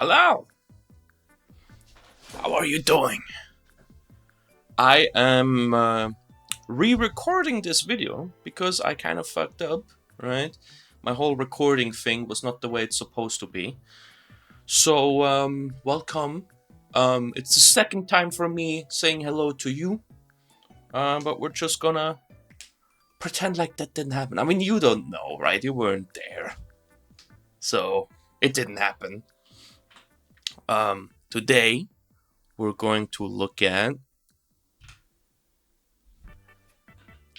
Hello! How are you doing? I am re-recording this video because I kind of fucked up, right? My whole recording thing was not the way it's supposed to be. So, welcome. It's the second time for me saying hello to you. But we're just gonna pretend like that didn't happen. I mean, you don't know, right? You weren't there. So, it didn't happen. Today, we're going to look at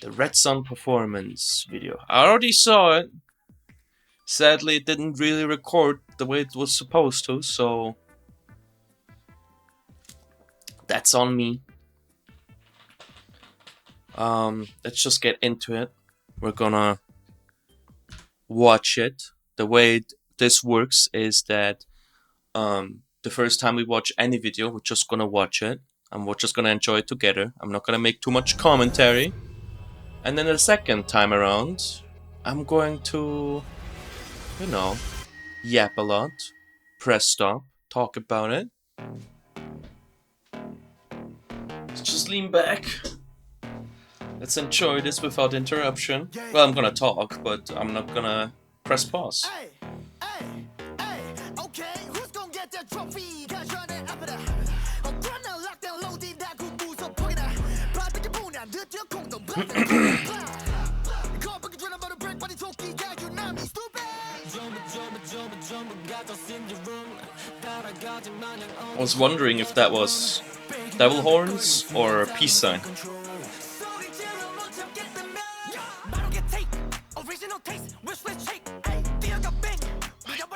the Red Sun performance video. I already saw it. Sadly, it didn't really record the way it was supposed to, so that's on me. Let's just get into it. We're gonna watch it. The way this works is that the first time we watch any video, we're just gonna watch it and we're just gonna enjoy it together. I'm not gonna make too much commentary. And then the second time around, I'm going to, you know, yap a lot, press stop, talk about it. Let's just lean back. Let's enjoy this without interruption. Well, I'm gonna talk, but I'm not gonna press pause. I was wondering if that was devil horns or peace sign.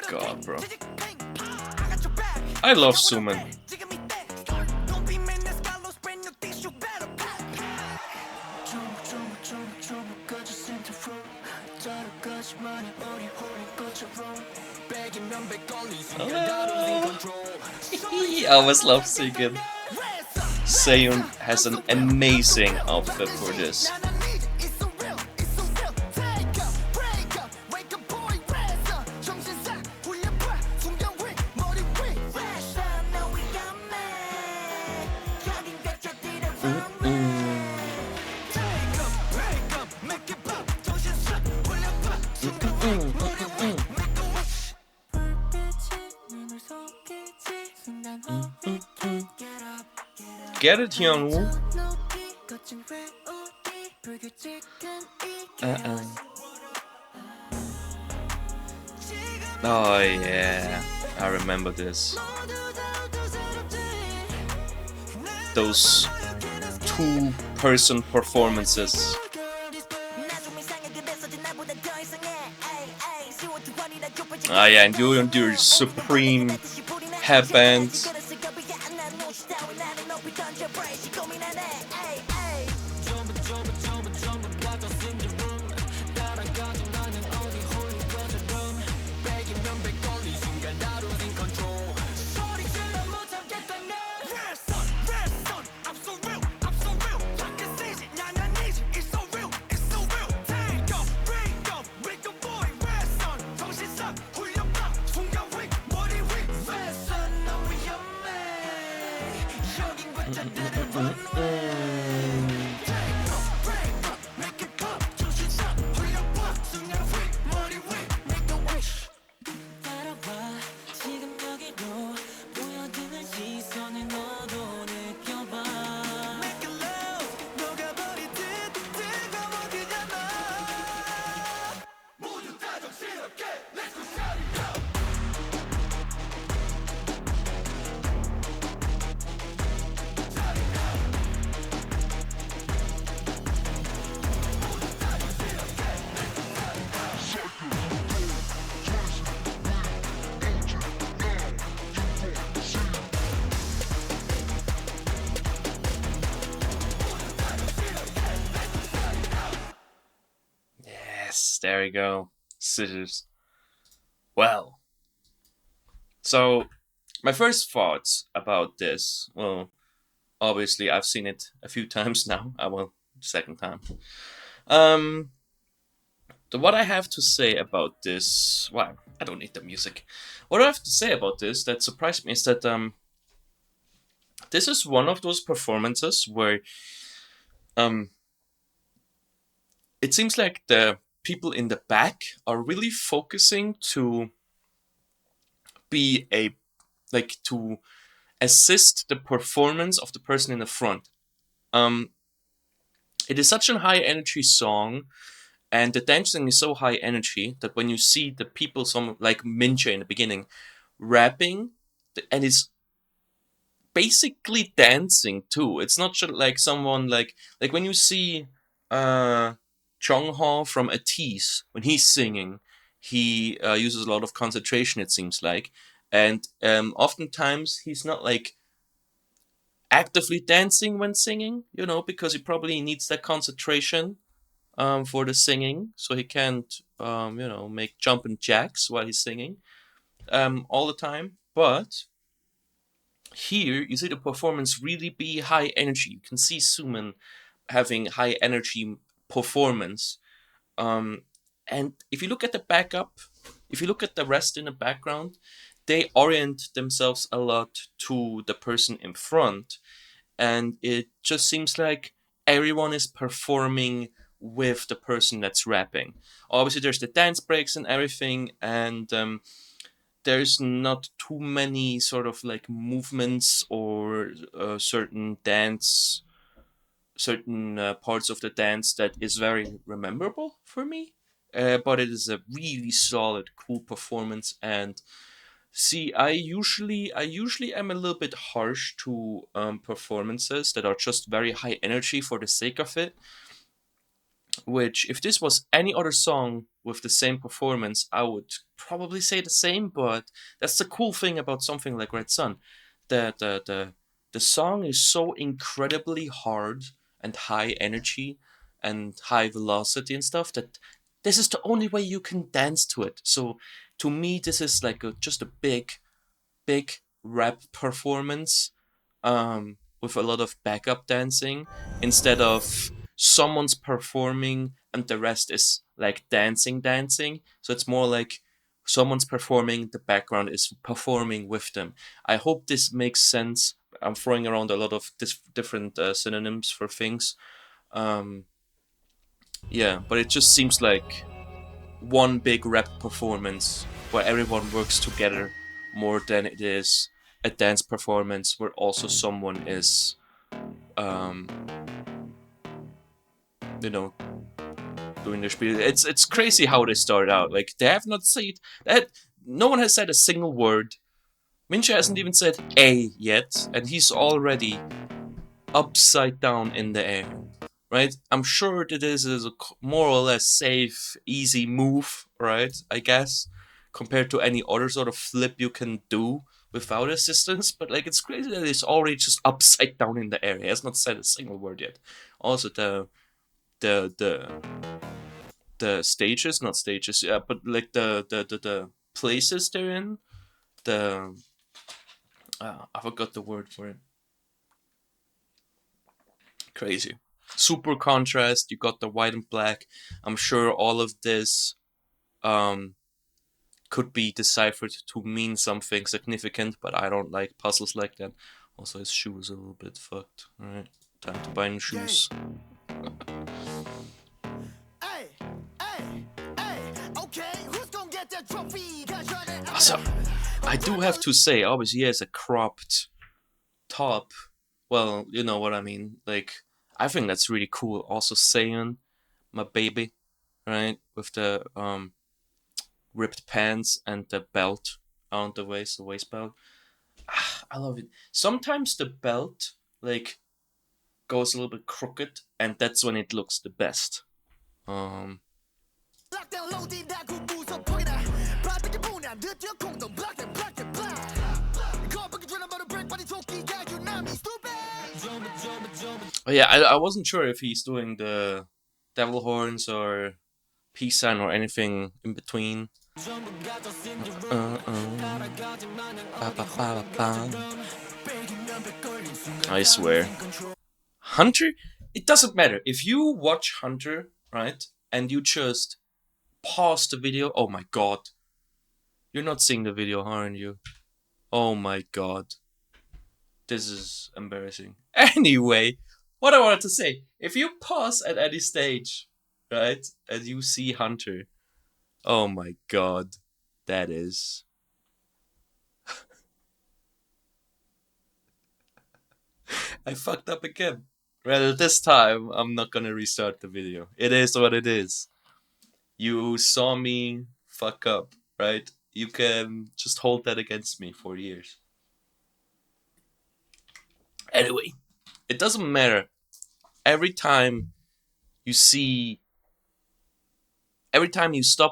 God, bro. I love Suman. I always love singing. Seyun has an amazing outfit for this. Get it, Hyunwoo? Oh yeah, I remember this. Those two-person performances. Ah yeah, and you and your supreme headband. There you go. Scissors. Well. So, my first thoughts about this, well, obviously I've seen it a few times now. Second time. what I have to say about this, well, I don't need the music. What I have to say about this that surprised me is that this is one of those performances where um it seems like the people in the back are really focusing to be a to assist the performance of the person in the front. Um, it is such a high energy song, and the dancing is so high energy that when you see the people, some like Mincha in the beginning, rapping, and is basically dancing too. It's not just like someone like when you see Chong Ho from Ateez when he's singing, he uses a lot of concentration. It seems like, and oftentimes he's not like actively dancing when singing, because he probably needs that concentration for the singing, so he can't make jumping jacks while he's singing all the time. But here you see the performance really be high energy. You can see Suman having high energy performance. Um, and if you look at the backup, if you look at the rest in the background, they orient themselves a lot to the person in front, and it just seems like everyone is performing with the person that's rapping. Obviously, there's the dance breaks and everything, and there's not too many sort of like movements or certain parts of the dance that is very memorable for me. But it is a really solid, cool performance. And see, I usually am a little bit harsh to performances that are just very high energy for the sake of it. Which, if this was any other song with the same performance, I would probably say the same. But that's the cool thing about something like Red Sun. The song is so incredibly hard and high energy and high velocity and stuff that this is the only way you can dance to it. So to me, this is like just a big rap performance with a lot of backup dancing instead of someone's performing and the rest is like dancing. So it's more like someone's performing, the background is performing with them. I hope this makes sense. I'm throwing around a lot of different synonyms for things. Um, yeah, but it just seems like one big rap performance where everyone works together more than it is a dance performance where also someone is um you know doing their spiel. It's crazy how they start out. Like they have not said that, no one has said a single word. Mincha hasn't even said a yet, and he's already upside down in the air, right? I'm sure that this is a more or less safe, easy move, right? I guess, compared to any other sort of flip you can do without assistance. But like, it's crazy that it's already just upside down in the air. He has not said a single word yet. Also, the the the stages, not stages, yeah, but like the places they're in. The I forgot the word for it. Crazy. Super contrast. You got the white and black. I'm sure all of this um, could be deciphered to mean something significant, but I don't like puzzles like that. Also, his shoe is a little bit fucked. Alright, time to buy new shoes. Also, I do have to say, obviously, he has a cropped top. Well, you know what I mean. Like, I think that's really cool. Also, Saiyan, my baby, right, with the ripped pants and the belt on the waist belt. I love it. Sometimes the belt like goes a little bit crooked, and that's when it looks the best. Um, oh yeah, I wasn't sure if he's doing the devil horns or peace sign or anything in between. I swear. Hunter, it doesn't matter. If you watch Hunter, right, and you just pause the video. Oh my god. You're not seeing the video, aren't you? Oh my god. This is embarrassing. Anyway, what I wanted to say, if you pause at any stage, right, and you see Hunter, oh my god, that is... I fucked up again. Well, this time, I'm not gonna restart the video. It is what it is. You saw me fuck up, right? You can just hold that against me for years. Anyway, it doesn't matter. Every time you stop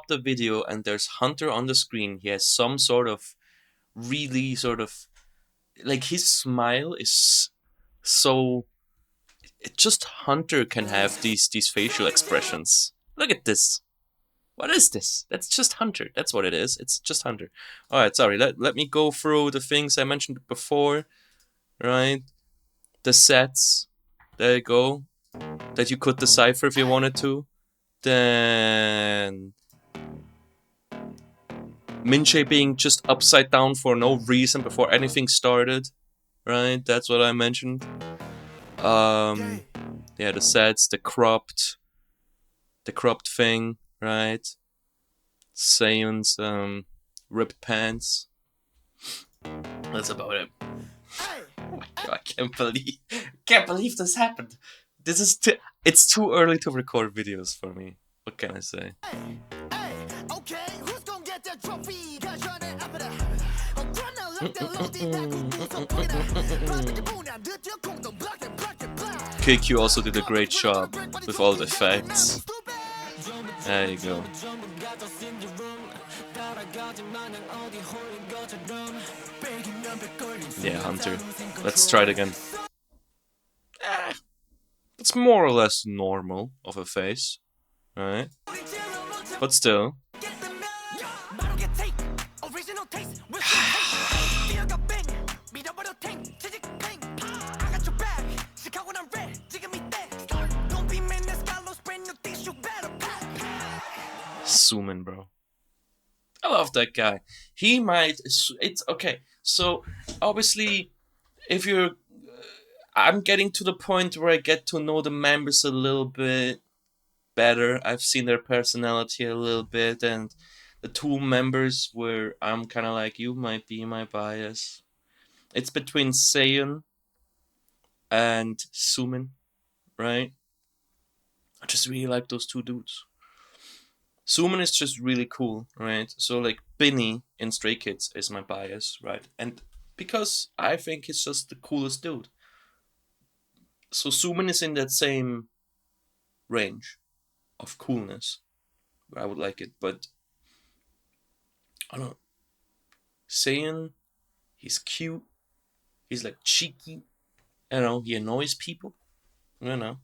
the video and there's Hunter on the screen, he has some sort of really sort of, like, his smile is so... just Hunter can have these facial expressions. Look at this. What is this? That's just Hunter. That's what it is. It's just Hunter. Alright, sorry. Let me go through the things I mentioned before. Right? The sets. There you go. That you could decipher if you wanted to. Then Minche being just upside down for no reason before anything started. Right? That's what I mentioned. Yeah, the sets, the cropped thing, right? Seiyun's ripped pants. That's about it. Oh my god, I can't believe this happened. This is it's too early to record videos for me. What can I say? KQ also did a great job with all the effects. There you go. Yeah, Hunter. Let's try it again. It's more or less normal of a face, right? But still. Suman, bro. I love that guy. He might... It's okay. So, obviously, if you're... I'm getting to the point where I get to know the members a little bit better. I've seen their personality a little bit, and the two members where I'm kind of like, you might be my bias. It's between Seiyun and Sumin, right? I just really like those two dudes. Sumin is just really cool, right? So like Binny in Stray Kids is my bias, right? And because I think he's just the coolest dude. So Sumin is in that same range of coolness. I would like it, but I don't know. Saiyan, he's cute. He's like cheeky. You know, he annoys people. You know,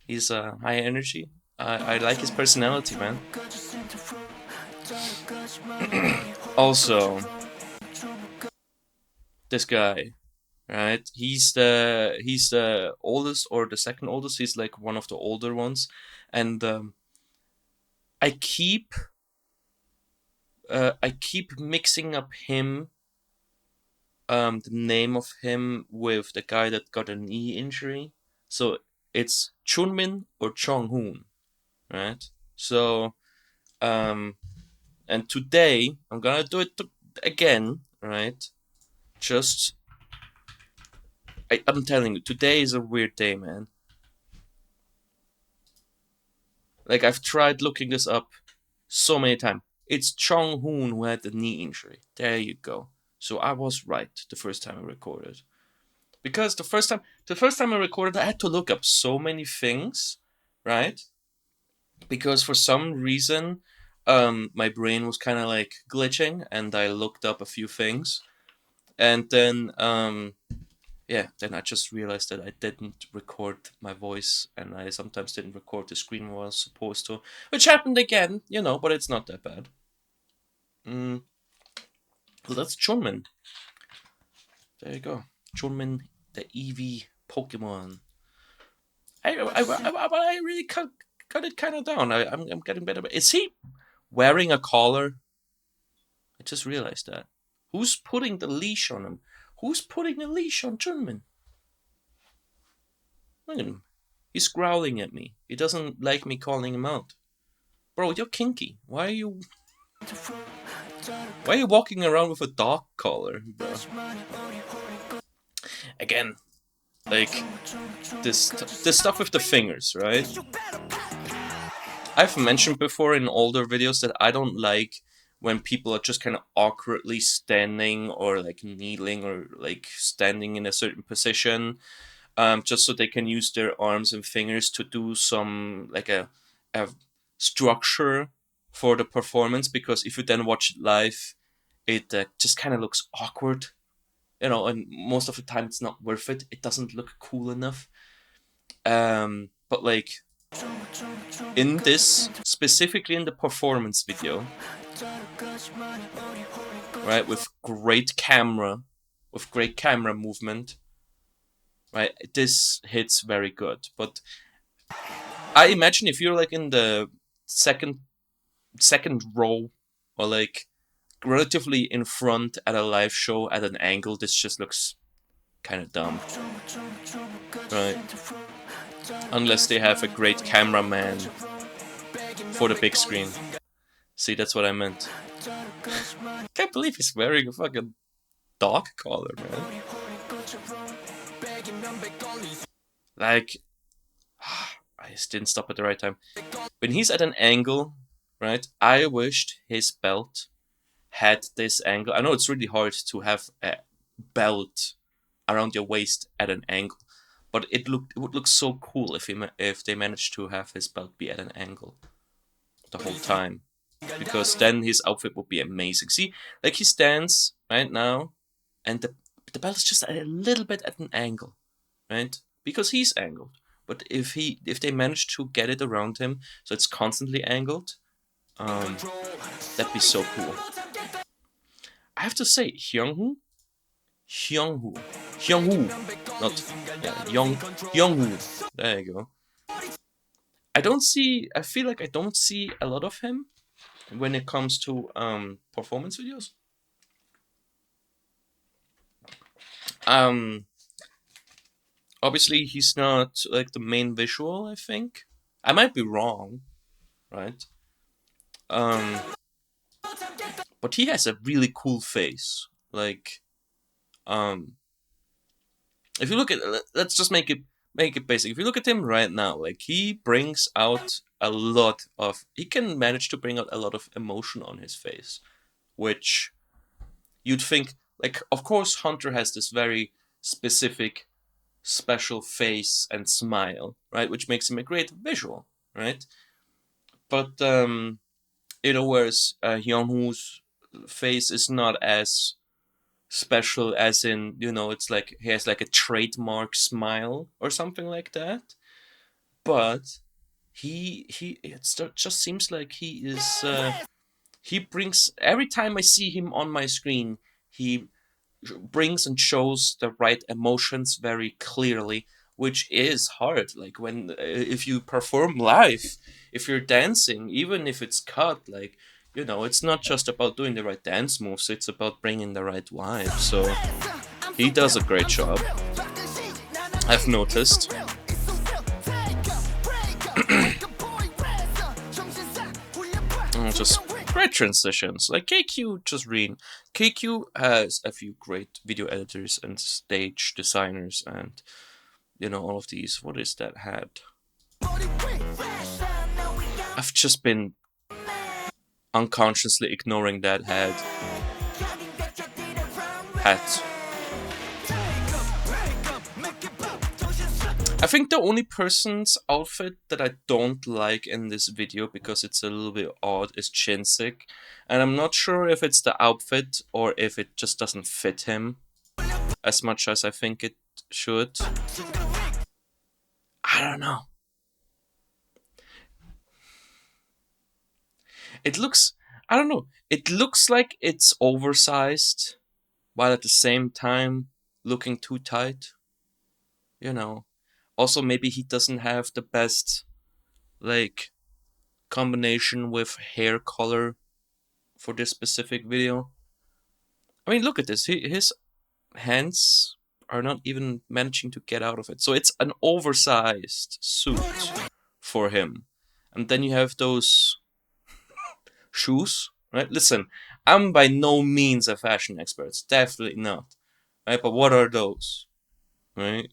he's high energy. I like his personality, man. Also, this guy, right? He's the oldest or the second oldest. He's like one of the older ones, and I keep mixing up him, the name of him with the guy that got a knee injury. So it's Chunmin or Chonghoon, right? So, and today I'm gonna do it again, right? Just, I'm telling you, today is a weird day, man. Like, I've tried looking this up so many times. It's Chonghoon who had the knee injury. There you go. So I was right the first time I recorded. Because the first time I recorded, I had to look up so many things, right? Because for some reason, my brain was kind of like glitching, and I looked up a few things, and then then I just realized that I didn't record my voice, and I sometimes didn't record the screen when I was supposed to, which happened again, but it's not that bad. Well, that's Chunmin. There you go, Chunmin, the Eevee Pokemon. I really cut it kind of down. I'm getting better. Is he wearing a collar. I just realized that. Who's putting the leash on him? Who's putting the leash on Junmin? Look at him. He's growling at me. He doesn't like me calling him out. Bro, you're kinky. Why are you walking around with a dog collar, bro? Again, like this stuff with the fingers, right? I've mentioned before in older videos that I don't like when people are just kind of awkwardly standing or like kneeling or like standing in a certain position, just so they can use their arms and fingers to do some like a structure for the performance. Because if you then watch it live, it just kind of looks awkward, you know, and most of the time it's not worth it. It doesn't look cool enough. But like in this, specifically in the performance video, right, with great camera movement, right, this hits very good. But I imagine if you're like in the second row or like relatively in front at a live show at an angle, this just looks kind of dumb, right? Unless they have a great cameraman for the big screen. See, that's what I meant. Can't believe he's wearing a fucking dog collar, man. Like, I just didn't stop at the right time. When he's at an angle, right, I wished his belt had this angle. I know it's really hard to have a belt around your waist at an angle, but it would look so cool if they managed to have his belt be at an angle the whole time, because then his outfit would be amazing. See, like he stands right now, and the belt is just a little bit at an angle, right? Because he's angled. But if they manage to get it around him so it's constantly angled, that'd be so cool. I have to say, Hyunwoo, not Hyunwoo. There you go. I feel like I don't see a lot of him when it comes to performance videos. Obviously he's not like the main visual, I think. I might be wrong, right? But he has a really cool face. Like, if you look at, let's just make it basic. If you look at him right now, like he brings out he can manage to bring out a lot of emotion on his face, which you'd think, like, of course Hunter has this very specific special face and smile, right, which makes him a great visual, right? But whereas Hyunwoo's face is not as special, as in, it's like he has like a trademark smile or something like that. But it just seems like he is he brings, every time I see him on my screen, he brings and shows the right emotions very clearly, which is hard. Like when if you perform live, if you're dancing, even if it's cut, like, it's not just about doing the right dance moves, it's about bringing the right vibe. So he does a great job, I've noticed. Just great transitions. Like KQ has a few great video editors and stage designers and all of these. What is that hat? I've just been unconsciously ignoring that hat. I think the only person's outfit that I don't like in this video, because it's a little bit odd, is Chinsik. And I'm not sure if it's the outfit or if it just doesn't fit him as much as I think it should. I don't know. It looks like it's oversized, while at the same time looking too tight. Also, maybe he doesn't have the best, like, combination with hair color for this specific video. I mean, look at this. His hands are not even managing to get out of it. So it's an oversized suit for him. And then you have those shoes, right? Listen, I'm by no means a fashion expert. Definitely not. Right? But what are those? Right?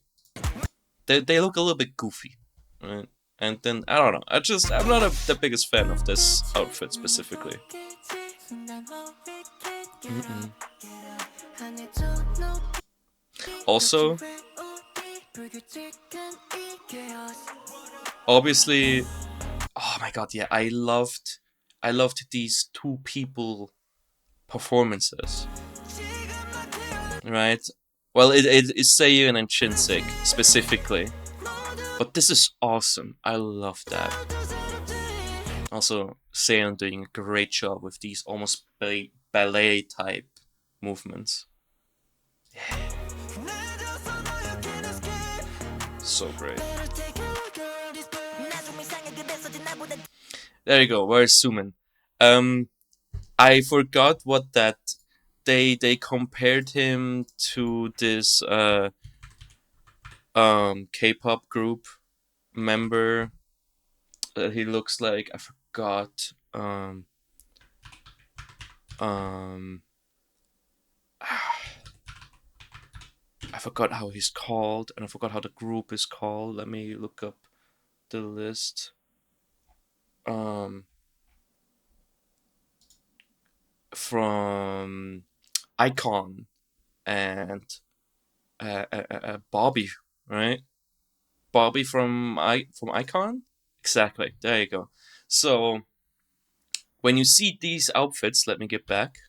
They look a little bit goofy. Right? And then, I don't know. I'm not the biggest fan of this outfit specifically. Mm-mm. Also, obviously, oh my god, yeah, I loved these two people performances, right? Well, it is Seiyu and Shinsik specifically, but this is awesome. I love that. Also, Seiyu doing a great job with these almost ballet type movements. Yeah. So great. There you go. Where's Sumin? I forgot what that they compared him to this K-pop group member that he looks like. I forgot. I forgot how he's called, and I forgot how the group is called. Let me look up the list. From Icon and Bobby, right? Bobby from Icon. Exactly. There you go. So when you see these outfits, let me get back.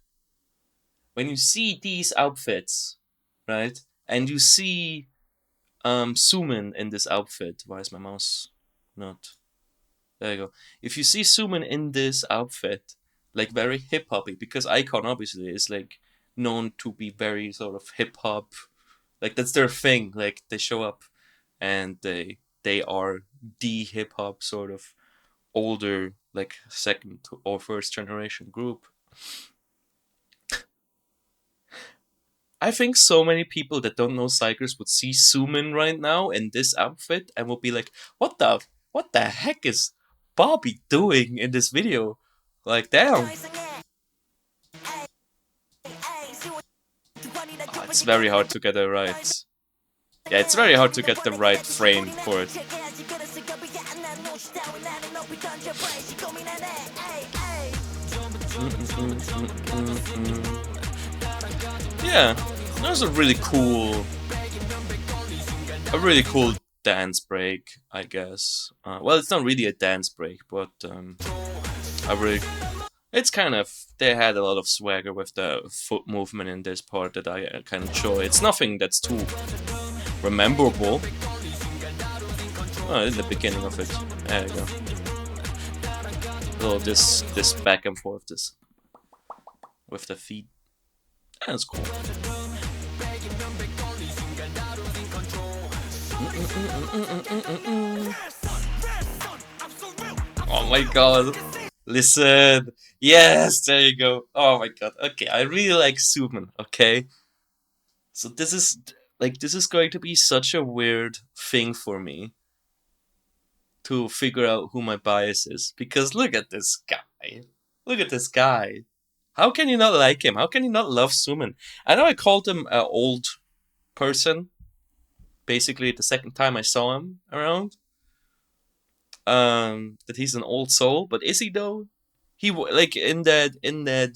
When you see these outfits, right, and you see Sumin in this outfit. Why is my mouse not? There you go. If you see Sumin in this outfit, like very hip hoppy, because Icon obviously is like known to be very sort of hip hop, like that's their thing. Like they show up, and they are the hip hop sort of older, like second or first generation group. I think so many people that don't know Xikers would see Sumin right now in this outfit and would be like, what the heck is Bobby doing in this video? Like, damn. Oh, it's very hard to get it right. Yeah, it's very hard to get the right frame for it. Yeah, that was a really cool dance break, I guess. Well, it's not really a dance break, but it's kind of, they had a lot of swagger with the foot movement in this part that I kind of enjoy. It's nothing that's too rememberable. Oh, in the beginning of it. There you go. A little this back and forth, this with the feet. That's cool. Oh my god. Listen. Yes, there you go. Oh my god. Okay, I really like Suman, okay? So this is going to be such a weird thing for me to figure out who my bias is, because look at this guy. Look at this guy. How can you not like him? How can you not love Suman? I know I called him an old person, basically the second time I saw him around. That he's an old soul, but is he though? He like in that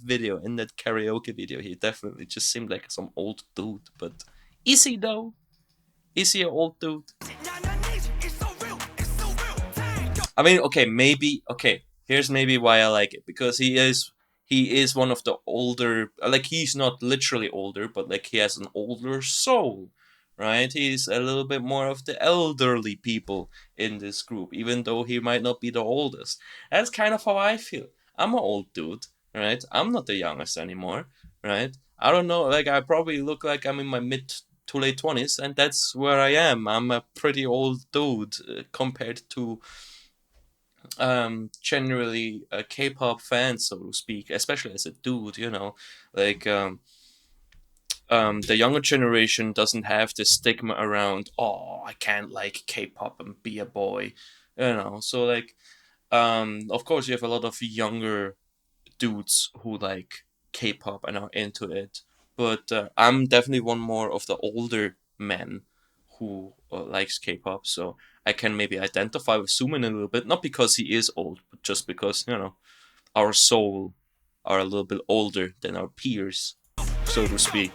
video, in that karaoke video, he definitely just seemed like some old dude. But is he though? Is he an old dude? I mean, okay, maybe. Okay, here's maybe why I like it, because he is one of the older. Like, he's not literally older, but like he has an older soul, right? He's a little bit more of the elderly people in this group, even though he might not be the oldest. That's kind of how I feel. I'm an old dude, right? I'm not the youngest anymore, right? I don't know. Like, I probably look like I'm in my mid to late 20s, and that's where I am. I'm a pretty old dude compared to generally a K-pop fan, so to speak, especially as a dude, like the younger generation doesn't have this stigma around, oh, I can't like K-pop and be a boy, So like, of course, you have a lot of younger dudes who like K-pop and are into it, but I'm definitely one more of the older men who likes K-pop, so I can maybe identify with Suman a little bit, not because he is old, but just because our soul are a little bit older than our peers, so to speak.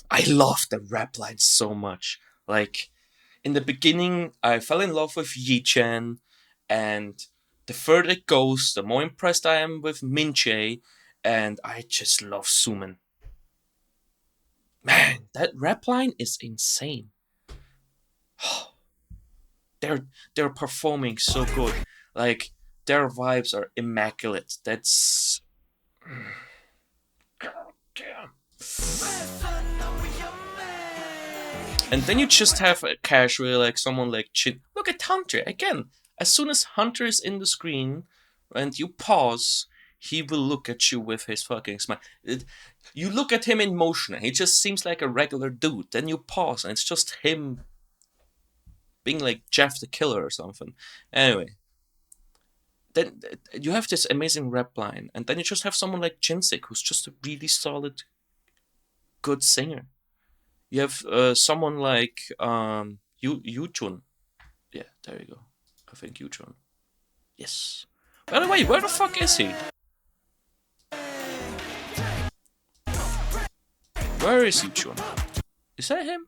I love the rap lines so much. Like in the beginning, I fell in love with Yi Chen, and the further it goes, the more impressed I am with Min Jae, and I just love Suman. Man, that rap line is insane. they're they're performing so good. Like their vibes are immaculate. That's God damn. And then you just have a casual, like someone like Chin. Look at Hunter again. As soon as Hunter is in the screen, and you pause, he will look at you with his fucking smile. You look at him in motion, and he just seems like a regular dude. Then you pause, and it's just him being like Jeff the Killer or something. Anyway, then you have this amazing rap line, and then you just have someone like Jinsik, who's just a really solid, good singer. You have someone like Yu Chun. Yeah, there you go. I think Yu Chun. Yes. By the way, where the fuck is he? Where is Yu Chun? Is that him?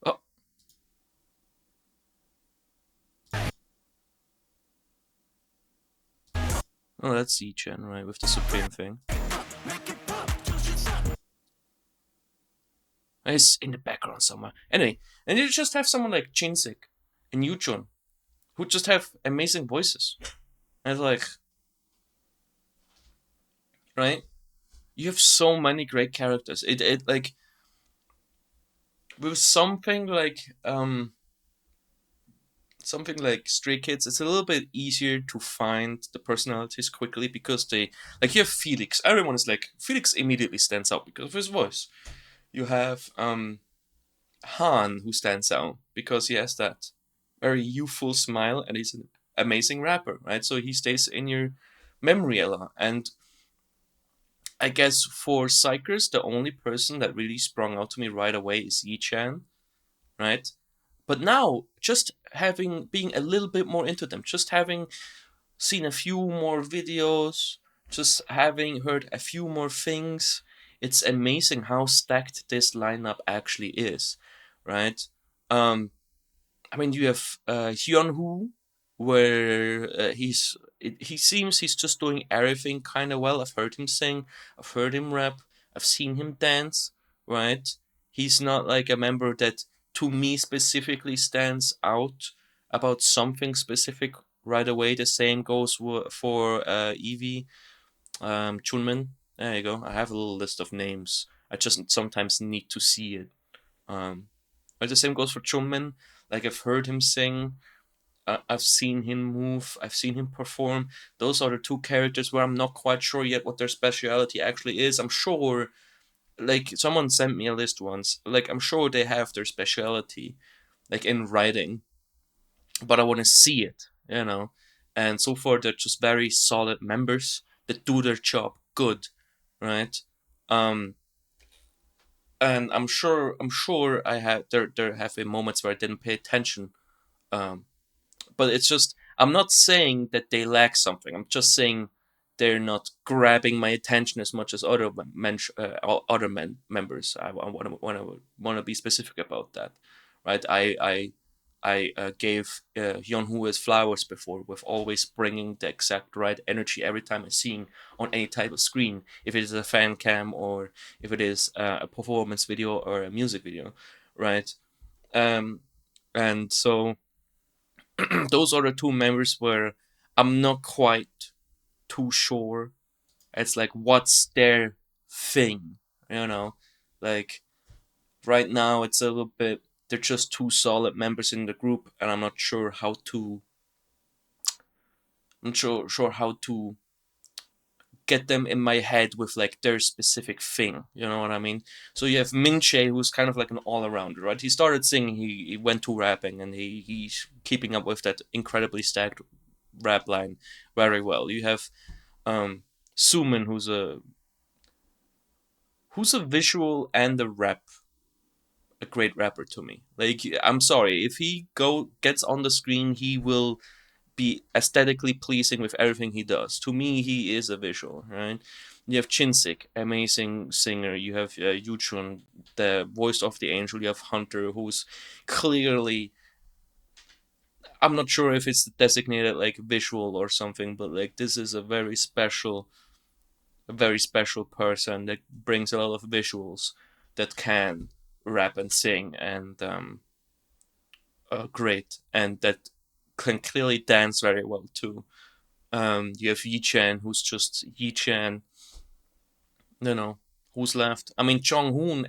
Oh, oh, that's Yi Chen, right, with the Supreme thing. He's in the background somewhere. Anyway, and you just have someone like Jinsik and Yu Chun, who just have amazing voices. And like, right? You have so many great characters. It like with something like Stray Kids, it's a little bit easier to find the personalities quickly because they like you have Felix. Everyone is like Felix immediately stands out because of his voice. You have Han who stands out because he has that very youthful smile and he's an amazing rapper, right? So he stays in your memory a lot. And I guess for Xikers, the only person that really sprung out to me right away is Yi Chan, right? But now, just having being a little bit more into them, just having seen a few more videos, just having heard a few more things, it's amazing how stacked this lineup actually is, right? Um, I mean, you have Hyun Woo, where he seems he's just doing everything kind of well. I've heard him sing, I've heard him rap, I've seen him dance. Right? He's not like a member that to me specifically stands out about something specific right away. The same goes for Evie, Chunmin. There you go. I have a little list of names. I just sometimes need to see it. Um, but the same goes for Chunmin. Like I've heard him sing, I've seen him move, I've seen him perform. Those are the two characters where I'm not quite sure yet what their speciality actually is. I'm sure, like someone sent me a list once. Like I'm sure they have their speciality, like in writing, but I want to see it. And so far, they're just very solid members that do their job good, right? Um, and I'm sure there have been moments where I didn't pay attention. But it's just I'm not saying that they lack something. I'm just saying they're not grabbing my attention as much as other members. I want to be specific about that, right? I gave Hyunwoo his flowers before with always bringing the exact right energy every time I see him on any type of screen, if it is a fan cam or if it is a performance video or a music video, right? Um, and so those are the two members where I'm not quite too sure. It's like what's their thing, you know? Like right now it's a little bit, they're just two solid members in the group, and I'm not sure how to get them in my head with like their specific thing, you know what I mean? So you have Minche, who's kind of like an all-arounder, right? He started singing, he went to rapping, and he's keeping up with that incredibly stacked rap line very well. You have Suman, who's a visual and a great rapper to me. Like, I'm sorry, if he gets on the screen, he will be aesthetically pleasing with everything he does. To me, he is a visual, right? You have Chinsik, amazing singer. You have Yuchun, the voice of the angel. You have Hunter, who's clearly, I'm not sure if it's designated like visual or something, but like this is a very special person that brings a lot of visuals that can rap and sing and great, and that can clearly dance very well too. You have Yi Chan, who's just Yi Chan. You know, who's left? I mean, Jong Hoon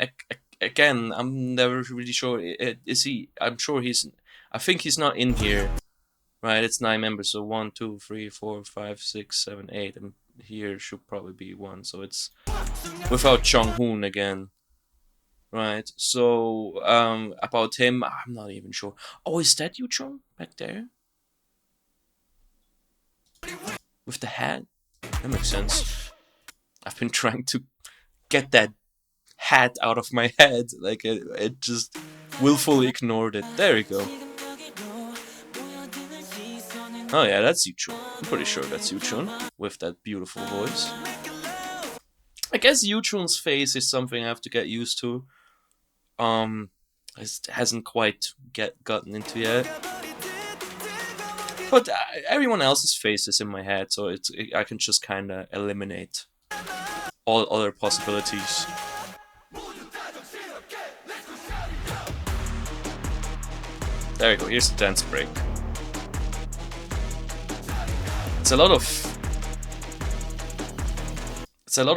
again. I'm never really sure. Is he? I'm sure he's. I think he's not in here, right? It's 9 members, so 1, 2, 3, 4, 5, 6, 7, 8, and here should probably be 1. So it's without Jong Hoon again, right? So about him, I'm not even sure. Oh, is that Yu Chong back there with the hat? That makes sense. I've been trying to get that hat out of my head. Like, it just willfully ignored it. There we go. Oh yeah, that's Yuchun. I'm pretty sure that's Yuchun with that beautiful voice. I guess Yuchun's face is something I have to get used to. It hasn't quite gotten into yet. But everyone else's face is in my head, so I can just kind of eliminate all other possibilities. There we go. Here's the dance break. It's a lot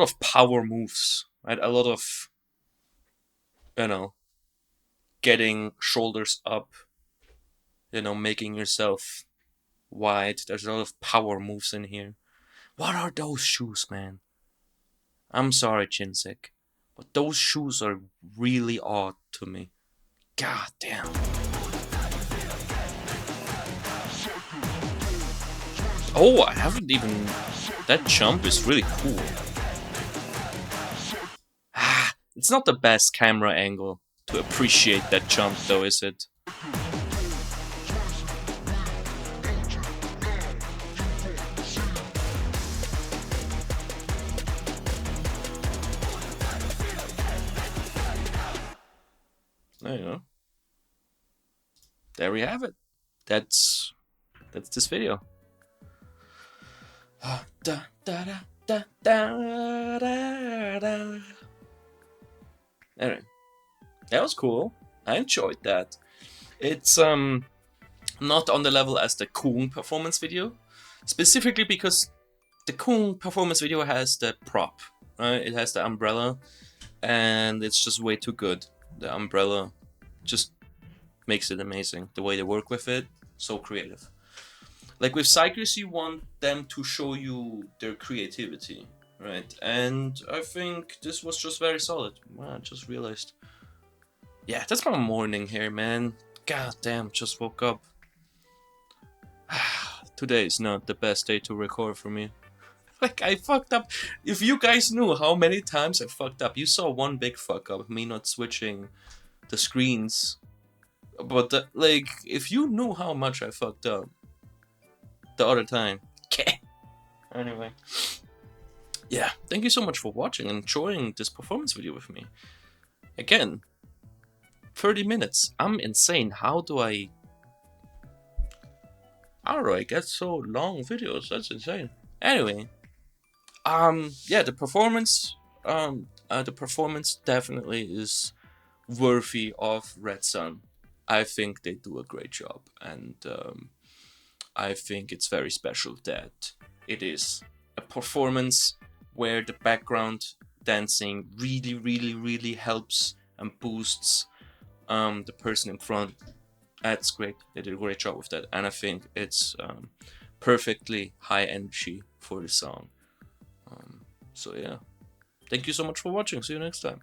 of power moves, right? A lot of, you know, getting shoulders up, you know, making yourself wide. There's a lot of power moves in here. What are those shoes, man? I'm sorry, Chinsik, but those shoes are really odd to me. God damn. Oh, I haven't even... That jump is really cool. It's not the best camera angle to appreciate that jump, though, is it? There you go. There we have it. That's this video. Anyway, that was cool. I enjoyed that. It's not on the level as the Kung performance video, specifically because the Kung performance video has the prop, right? It has the umbrella, and it's just way too good. The umbrella just makes it amazing. The way they work with it, so creative. Like with Xikers, you want them to show you their creativity, right? And I think this was just very solid. Wow, I just realized. Yeah, that's my morning here, man. God damn, just woke up. Today is not the best day to record for me. Like, I fucked up. If you guys knew how many times I fucked up, you saw one big fuck up, me not switching the screens. But, like, if you knew how much I fucked up the other time. Anyway. Yeah, thank you so much for watching and enjoying this performance video with me. Again, 30 minutes. I'm insane. How do I get so long videos? That's insane. Anyway, yeah, the performance definitely is worthy of Red Sun. I think they do a great job, and I think it's very special that it is a performance where the background dancing really helps and boosts the person in front. That's great. They did a great job with that, and I think it's perfectly high energy for the song. So yeah, thank you so much for watching. See you next time.